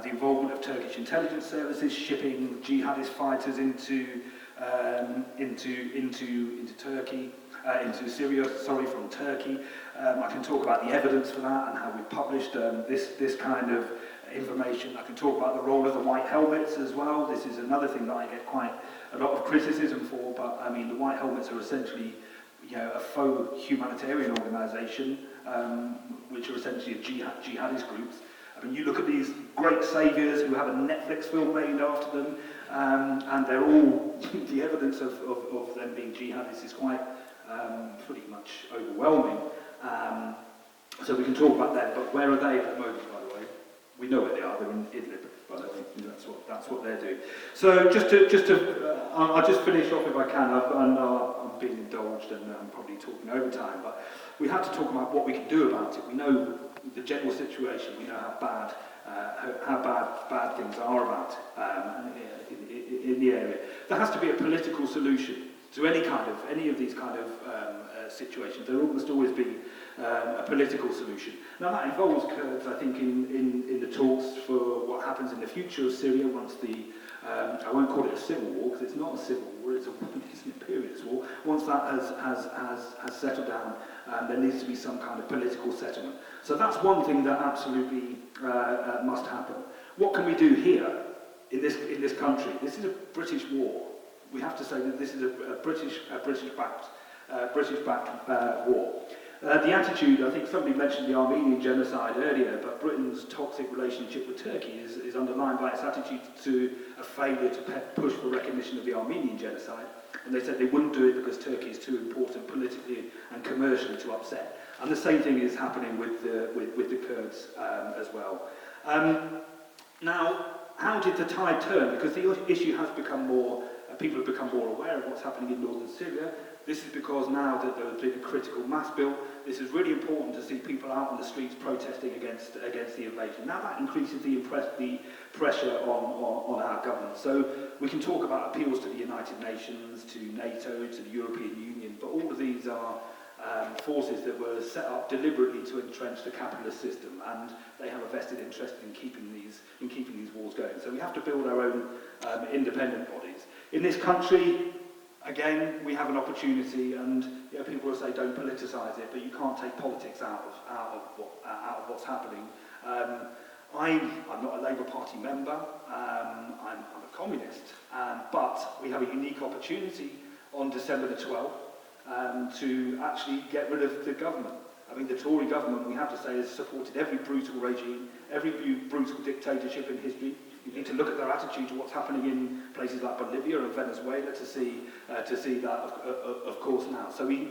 the involvement of Turkish intelligence services shipping jihadist fighters into Turkey, into Syria, from Turkey. I can talk about the evidence for that and how we published this kind of information. I can talk about the role of the white helmets as well. This is another thing that I get quite a lot of criticism for, but I mean the white helmets are essentially a faux humanitarian organisation, which are essentially jihadist groups. I mean, you look at these great saviours who have a Netflix film made after them, and they're all, the evidence of them being jihadists is quite pretty much overwhelming. So we can talk about that, but where are they at the moment, by the way? We know where they are, they're in Idlib, but I think that's what they're doing. So I'll just finish off if I can. I know I'm being indulged and I'm probably talking over time, but we have to talk about what we can do about it. We know the general situation, we know how bad things are about in the area. There has to be a political solution to any of these kind of situations. There must always be a political solution. Now that involves Kurds, I think, in the talks for what happens in the future of Syria once I won't call it a civil war because it's not a civil war, it's an imperialist war. Once that has settled down, there needs to be some kind of political settlement. So that's one thing that absolutely must happen. What can we do here in this country? This is a British war. We have to say that this is a British-backed war. The attitude, I think somebody mentioned the Armenian genocide earlier, but Britain's toxic relationship with Turkey is underlined by its attitude to a failure to push for recognition of the Armenian genocide. And they said they wouldn't do it because Turkey is too important politically and commercially to upset. And the same thing is happening with the Kurds as well. Now, how did the tide turn? Because the issue has become more, people have become more aware of what's happening in northern Syria. This is because now that there has been a critical mass built, this is really important to see people out on the streets protesting against the invasion. Now that increases the pressure on our government. So we can talk about appeals to the United Nations, to NATO, to the European Union, but all of these are forces that were set up deliberately to entrench the capitalist system, and they have a vested interest in keeping these wars going. So we have to build our own independent bodies. In this country, again, we have an opportunity, and people will say don't politicise it, but you can't take politics out of what's happening. I'm not a Labour Party member, I'm a communist, but we have a unique opportunity on December the 12th to actually get rid of the government. I mean, the Tory government, we have to say, has supported every brutal regime, every brutal dictatorship in history. You need to look at their attitude to what's happening in places like Bolivia and Venezuela to see that, of course, now. So we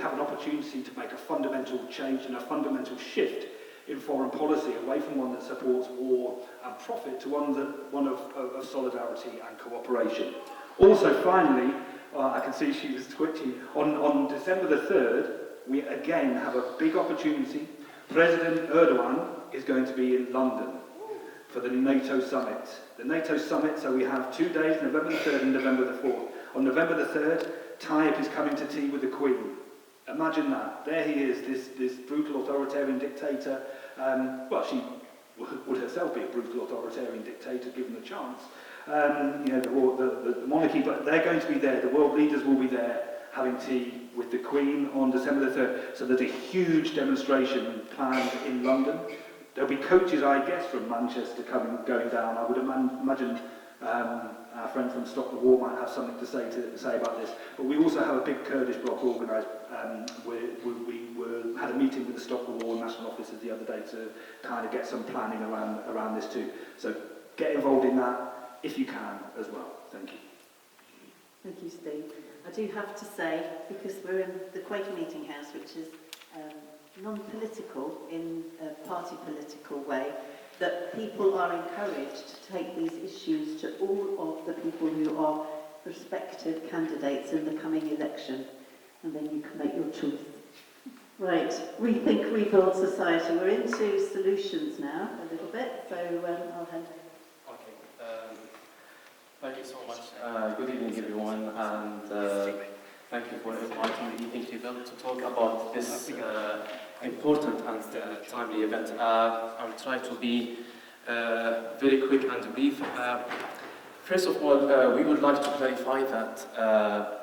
have an opportunity to make a fundamental change and a fundamental shift in foreign policy away from one that supports war and profit to one of solidarity and cooperation. Also, finally, I can see she was twitching. On December the 3rd, we again have a big opportunity. President Erdogan is going to be in London for the NATO summit. The NATO summit, so we have 2 days, November the 3rd and November the 4th. On November the 3rd, Tayyip is coming to tea with the Queen. Imagine that. There he is, this brutal authoritarian dictator. Well, she would herself be a brutal authoritarian dictator given the chance. The monarchy, but they're going to be there. The world leaders will be there having tea with the Queen on December the 3rd. So there's a huge demonstration planned in London. There'll be coaches, I guess, from Manchester going down. I would imagine our friend from Stop the War might have something to say about this. But we also have a big Kurdish bloc organised. We had a meeting with the Stop the War national officers the other day to kind of get some planning around this too. So get involved in that if you can as well. Thank you. Thank you, Steve. I do have to say, because we're in the Quaker Meeting House, which is non-political in a party political way, that people are encouraged to take these issues to all of the people who are prospective candidates in the coming election, and then you can make your choice. Right, Rethink, Rebuild Society. We're into solutions now a little bit, so I'll hand over. Okay, thank you so much. Good evening, everyone, and thank you for inviting the evening table to talk about this important and timely event. I'll try to be Very quick and brief. First of all, we would like to clarify that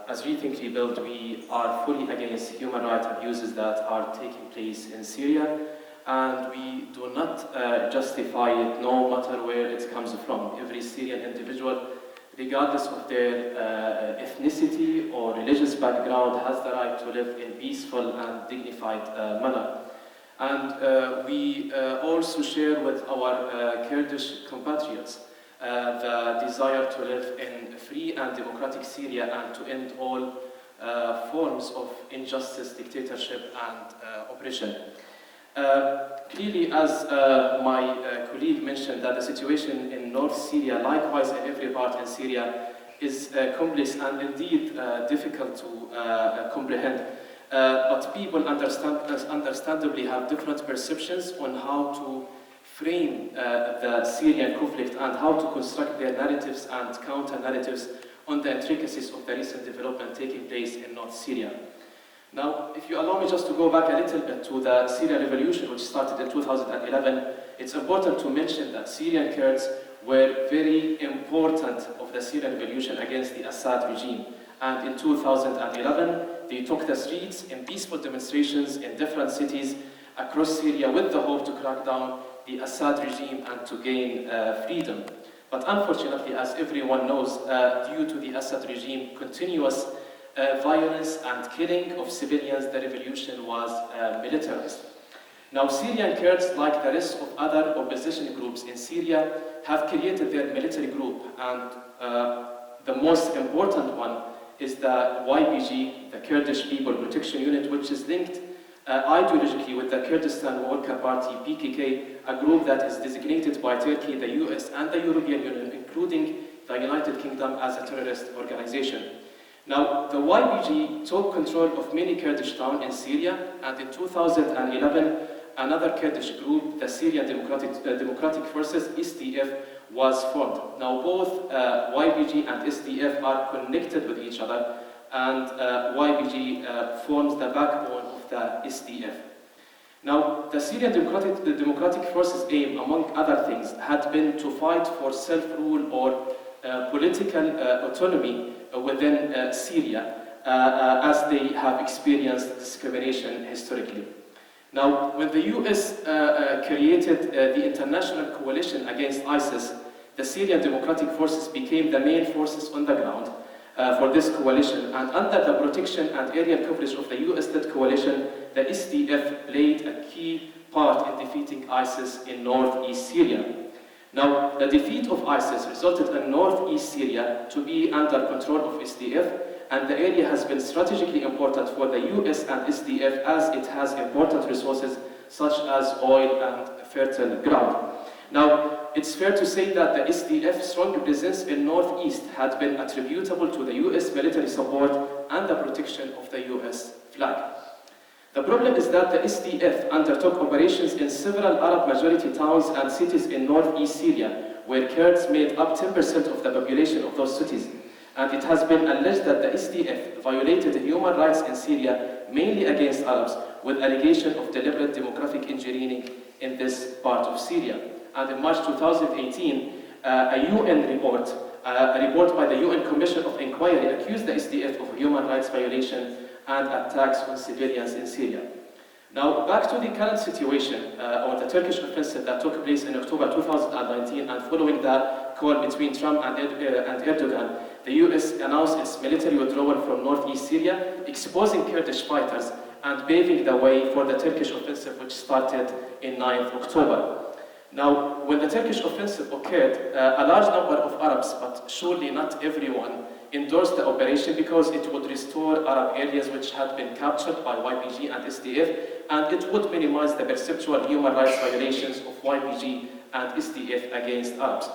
as Rethink Rebuild, we are fully against human rights abuses that are taking place in Syria, and we do not justify it no matter where it comes from. Every Syrian individual, regardless of their ethnicity or religious background, has the right to live in peaceful and dignified manner. And we also share with our Kurdish compatriots the desire to live in a free and democratic Syria and to end all forms of injustice, dictatorship, and oppression. Clearly, as my colleague mentioned, that the situation in North Syria, likewise in every part in Syria, is complex and indeed difficult to comprehend. But people understandably have different perceptions on how to frame the Syrian conflict and how to construct their narratives and counter-narratives on the intricacies of the recent development taking place in North Syria. Now, if you allow me just to go back a little bit to the Syrian revolution, which started in 2011, it's important to mention that Syrian Kurds were very important of the Syrian revolution against the Assad regime. And in 2011, they took the streets in peaceful demonstrations in different cities across Syria with the hope to crack down the Assad regime and to gain freedom. But unfortunately, as everyone knows, due to the Assad regime continuous violence and killing of civilians, the revolution was militarized. Now, Syrian Kurds, like the rest of other opposition groups in Syria, have created their military group, and the most important one is the YPG, the Kurdish People Protection Unit, which is linked ideologically with the Kurdistan Worker Party, PKK, a group that is designated by Turkey, the US, and the European Union, including the United Kingdom, as a terrorist organization. Now, the YPG took control of many Kurdish towns in Syria, and in 2011, another Kurdish group, the Syrian Democratic Forces, SDF, was formed. Now, both YPG and SDF are connected with each other, and YPG forms the backbone of the SDF. Now, the Syrian Democratic Forces' aim, among other things, had been to fight for self-rule or political autonomy within Syria, as they have experienced discrimination historically. Now, when the US created the international coalition against ISIS, the Syrian Democratic Forces became the main forces on the ground for this coalition, and under the protection and aerial coverage of the US-led coalition, the SDF played a key part in defeating ISIS in northeast Syria. Now, the defeat of ISIS resulted in northeast Syria to be under control of SDF, and the area has been strategically important for the US and SDF as it has important resources such as oil and fertile ground. Now, it's fair to say that the SDF's strong presence in northeast had been attributable to the US military support and the protection of the US flag. The problem is that the SDF undertook operations in several Arab-majority towns and cities in northeast Syria, where Kurds made up 10% of the population of those cities. And it has been alleged that the SDF violated human rights in Syria, mainly against Arabs, with allegation of deliberate demographic engineering in this part of Syria. And in March 2018, a UN report, a report by the UN Commission of Inquiry, accused the SDF of human rights violation and attacks on civilians in Syria. Now, back to the current situation, or the Turkish offensive that took place in October 2019, and following the call between Trump and Erdogan, the US announced its military withdrawal from northeast Syria, exposing Kurdish fighters and paving the way for the Turkish offensive, which started in 9th October. Now, when the Turkish offensive occurred, a large number of Arabs, but surely not everyone, endorsed the operation because it would restore Arab areas which had been captured by YPG and SDF, and it would minimize the perceptual human rights violations of YPG and SDF against Arabs.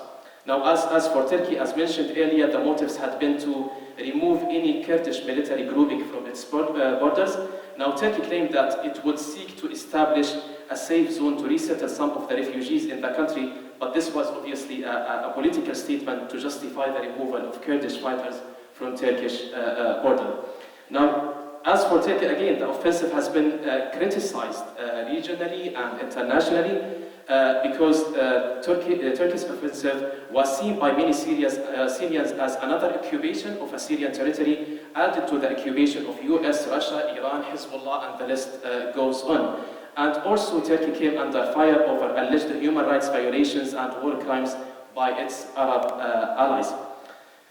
Now, as for Turkey, as mentioned earlier, the motives had been to remove any Kurdish military grouping from its borders. Now, Turkey claimed that it would seek to establish a safe zone to resettle some of the refugees in the country, but this was obviously a political statement to justify the removal of Kurdish fighters from Turkish border. Now, as for Turkey, again, the offensive has been criticized regionally and internationally because Turkey's offensive was seen by many Syrians as another occupation of a Syrian territory, added to the occupation of US, Russia, Iran, Hezbollah, and the list goes on. And also Turkey came under fire over alleged human rights violations and war crimes by its Arab allies.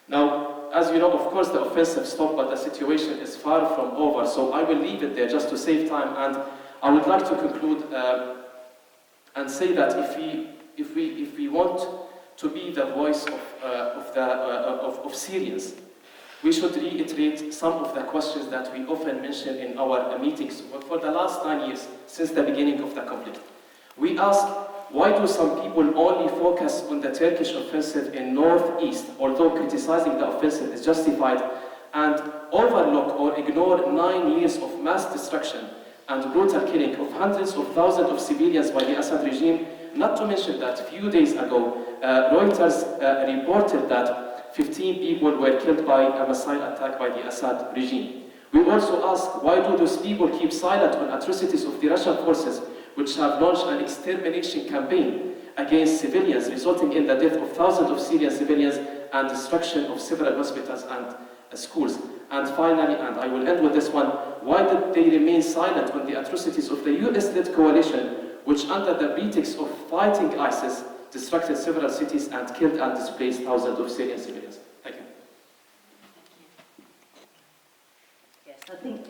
Now, as you know, of course, the offensive stopped, but the situation is far from over. So I will leave it there just to save time. And I would like to conclude and say that if we want to be the voice of Syrians, we should reiterate some of the questions that we often mention in our meetings for the last 9 years since the beginning of the conflict. We ask, why do some people only focus on the Turkish offensive in northeast, although criticizing the offensive is justified, and overlook or ignore 9 years of mass destruction and brutal killing of hundreds of thousands of civilians by the Assad regime? Not to mention that a few days ago, Reuters reported that 15 people were killed by a missile attack by the Assad regime. We also ask, why do those people keep silent on atrocities of the Russian forces, which have launched an extermination campaign against civilians, resulting in the death of thousands of Syrian civilians and destruction of several hospitals and schools? And finally, and I will end with this one, why did they remain silent on the atrocities of the US-led coalition, which under the pretext of fighting ISIS, destructed several cities and killed and displaced thousands of Syrian civilians? Thank you. Yes, I think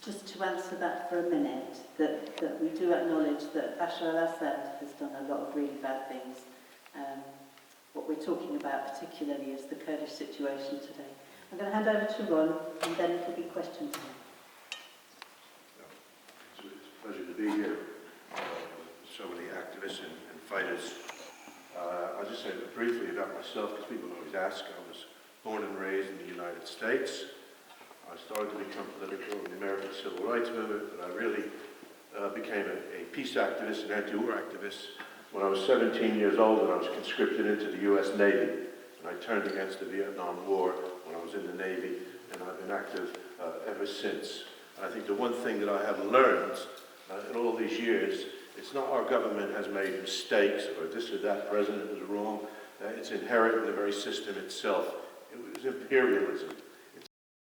just to answer that for a minute, that we do acknowledge that Bashar al-Assad has done a lot of really bad things. What we're talking about particularly is the Kurdish situation today. I'm going to hand over to Ron, and then it will be questions. It's a pleasure to be here. So many activists and fighters. I'll just say briefly about myself, because people always ask. I was born and raised in the United States. I started to become political in the American Civil Rights Movement, but I really became a peace activist and anti-war activist when I was 17 years old and I was conscripted into the U.S. Navy. And I turned against the Vietnam War when I was in the Navy, and I've been active ever since. And I think the one thing that I have learned in all these years, it's not our government has made mistakes or this or that president was wrong. It's inherent in the very system itself. It was imperialism.